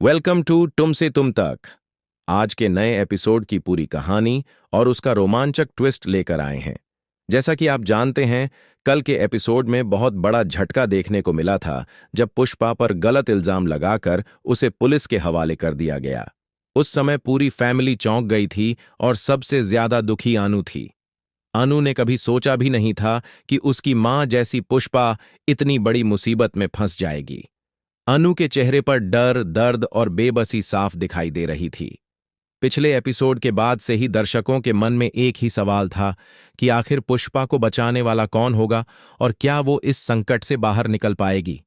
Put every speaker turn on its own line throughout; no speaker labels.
Welcome to तुमसे तुम तक। आज के नए एपिसोड की पूरी कहानी और उसका रोमांचक ट्विस्ट लेकर आए हैं। जैसा कि आप जानते हैं, कल के एपिसोड में बहुत बड़ा झटका देखने को मिला था जब पुष्पा पर गलत इल्जाम लगाकर उसे पुलिस के हवाले कर दिया गया। उस समय पूरी फैमिली चौंक गई थी और सबसे ज्यादा दुखी अनु थी। अनु ने कभी सोचा भी नहीं था कि उसकी मां जैसी पुष्पा इतनी बड़ी मुसीबत में फंस जाएगी। अनु के चेहरे पर डर, दर्द और बेबसी साफ दिखाई दे रही थी। पिछले एपिसोड के बाद से ही दर्शकों के मन में एक ही सवाल था कि आखिर पुष्पा को बचाने वाला कौन होगा और क्या वो इस संकट से बाहर निकल पाएगी।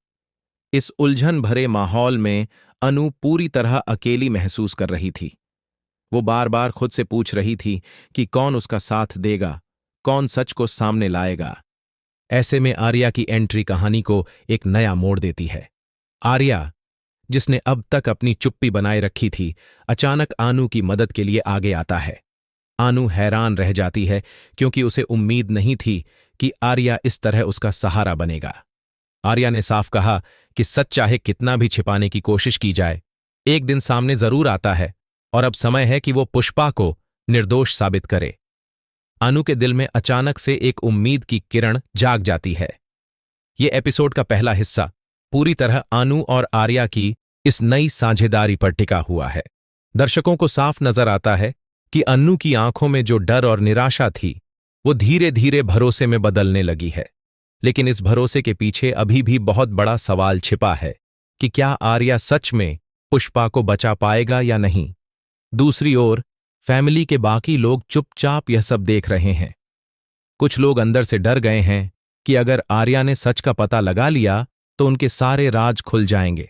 इस उलझन भरे माहौल में अनु पूरी तरह अकेली महसूस कर रही थी। वो बार बार खुद से पूछ रही थी कि कौन उसका साथ देगा, कौन सच को सामने लाएगा। ऐसे में आर्या की एंट्री कहानी को एक नया मोड़ देती है। आर्या, जिसने अब तक अपनी चुप्पी बनाए रखी थी, अचानक आनु की मदद के लिए आगे आता है। आनु हैरान रह जाती है क्योंकि उसे उम्मीद नहीं थी कि आर्या इस तरह उसका सहारा बनेगा। आर्या ने साफ कहा कि सच चाहे कितना भी छिपाने की कोशिश की जाए, एक दिन सामने जरूर आता है और अब समय है कि वो पुष्पा को निर्दोष साबित करे। आनु के दिल में अचानक से एक उम्मीद की किरण जाग जाती है। ये एपिसोड का पहला हिस्सा पूरी तरह अनु और आर्या की इस नई साझेदारी पर टिका हुआ है। दर्शकों को साफ नजर आता है कि अन्नू की आंखों में जो डर और निराशा थी, वो धीरे धीरे भरोसे में बदलने लगी है। लेकिन इस भरोसे के पीछे अभी भी बहुत बड़ा सवाल छिपा है कि क्या आर्या सच में पुष्पा को बचा पाएगा या नहीं। दूसरी ओर फैमिली के बाकी लोग चुपचाप यह सब देख रहे हैं। कुछ लोग अंदर से डर गए हैं कि अगर आर्या ने सच का पता लगा लिया तो उनके सारे राज खुल जाएंगे।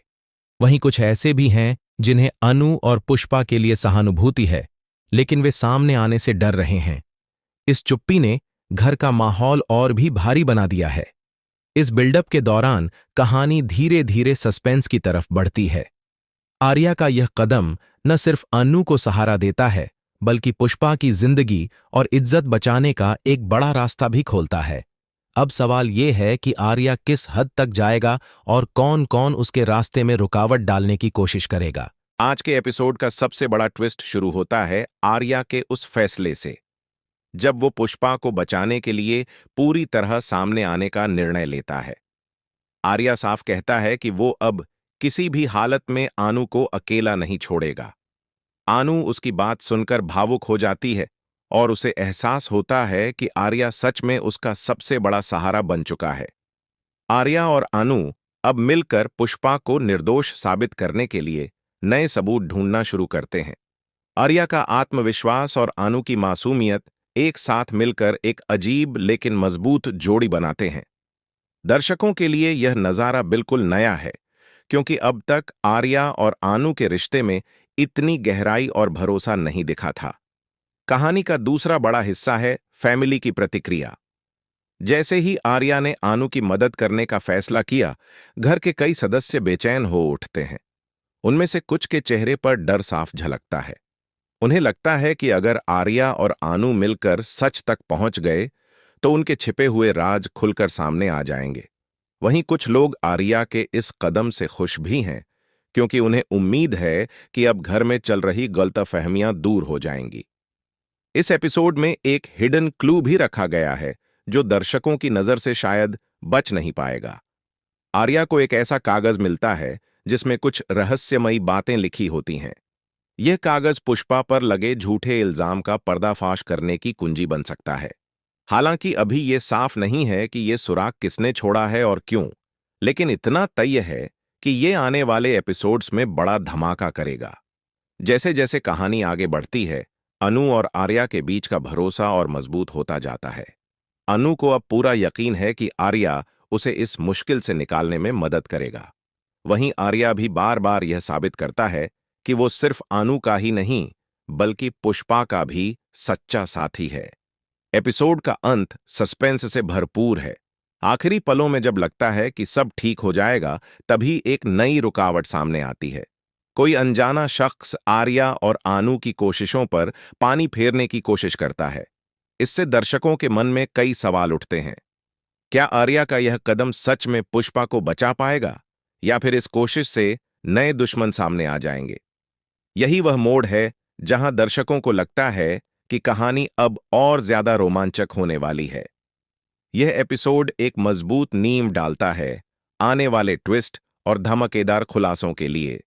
वहीं कुछ ऐसे भी हैं जिन्हें अनु और पुष्पा के लिए सहानुभूति है, लेकिन वे सामने आने से डर रहे हैं। इस चुप्पी ने घर का माहौल और भी भारी बना दिया है। इस बिल्डअप के दौरान कहानी धीरे धीरे सस्पेंस की तरफ बढ़ती है। आर्या का यह कदम न सिर्फ अनु को सहारा देता है, बल्कि पुष्पा की जिंदगी और इज्जत बचाने का एक बड़ा रास्ता भी खोलता है। अब सवाल ये है कि आर्या किस हद तक जाएगा और कौन कौन उसके रास्ते में रुकावट डालने की कोशिश करेगा। आज के एपिसोड का सबसे बड़ा ट्विस्ट शुरू होता है आर्या के उस फैसले से, जब वो पुष्पा को बचाने के लिए पूरी तरह सामने आने का निर्णय लेता है। आर्या साफ कहता है कि वो अब किसी भी हालत में आनु को अकेला नहीं छोड़ेगा। आनु उसकी बात सुनकर भावुक हो जाती है और उसे एहसास होता है कि आर्या सच में उसका सबसे बड़ा सहारा बन चुका है। आर्या और अनु अब मिलकर पुष्पा को निर्दोष साबित करने के लिए नए सबूत ढूंढना शुरू करते हैं। आर्या का आत्मविश्वास और अनु की मासूमियत एक साथ मिलकर एक अजीब लेकिन मजबूत जोड़ी बनाते हैं। दर्शकों के लिए यह नजारा बिल्कुल नया है, क्योंकि अब तक आर्या और अनु के रिश्ते में इतनी गहराई और भरोसा नहीं दिखा था। कहानी का दूसरा बड़ा हिस्सा है फैमिली की प्रतिक्रिया। जैसे ही आर्या ने अनु की मदद करने का फैसला किया, घर के कई सदस्य बेचैन हो उठते हैं। उनमें से कुछ के चेहरे पर डर साफ झलकता है। उन्हें लगता है कि अगर आर्या और अनु मिलकर सच तक पहुंच गए तो उनके छिपे हुए राज खुलकर सामने आ जाएंगे। वहीं कुछ लोग आर्या के इस कदम से खुश भी हैं, क्योंकि उन्हें उम्मीद है कि अब घर में चल रही गलतफहमियां दूर हो जाएंगी। इस एपिसोड में एक हिडन क्लू भी रखा गया है जो दर्शकों की नजर से शायद बच नहीं पाएगा। आर्या को एक ऐसा कागज मिलता है जिसमें कुछ रहस्यमयी बातें लिखी होती हैं। यह कागज पुष्पा पर लगे झूठे इल्जाम का पर्दाफाश करने की कुंजी बन सकता है। हालांकि अभी यह साफ नहीं है कि यह सुराग किसने छोड़ा है और क्यों, लेकिन इतना तय है कि यह आने वाले एपिसोड्स में बड़ा धमाका करेगा। जैसे जैसे कहानी आगे बढ़ती है, अनु और आर्या के बीच का भरोसा और मजबूत होता जाता है। अनु को अब पूरा यकीन है कि आर्या उसे इस मुश्किल से निकालने में मदद करेगा। वहीं आर्या भी बार बार यह साबित करता है कि वो सिर्फ अनु का ही नहीं, बल्कि पुष्पा का भी सच्चा साथी है। एपिसोड का अंत सस्पेंस से भरपूर है। आखिरी पलों में जब लगता है कि सब ठीक हो जाएगा, तभी एक नई रुकावट सामने आती है। कोई अनजाना शख्स आर्या और अनु की कोशिशों पर पानी फेरने की कोशिश करता है। इससे दर्शकों के मन में कई सवाल उठते हैं। क्या आर्या का यह कदम सच में पुष्पा को बचा पाएगा, या फिर इस कोशिश से नए दुश्मन सामने आ जाएंगे। यही वह मोड़ है जहां दर्शकों को लगता है कि कहानी अब और ज्यादा रोमांचक होने वाली है। यह एपिसोड एक मजबूत नींव डालता है आने वाले ट्विस्ट और धमाकेदार खुलासों के लिए।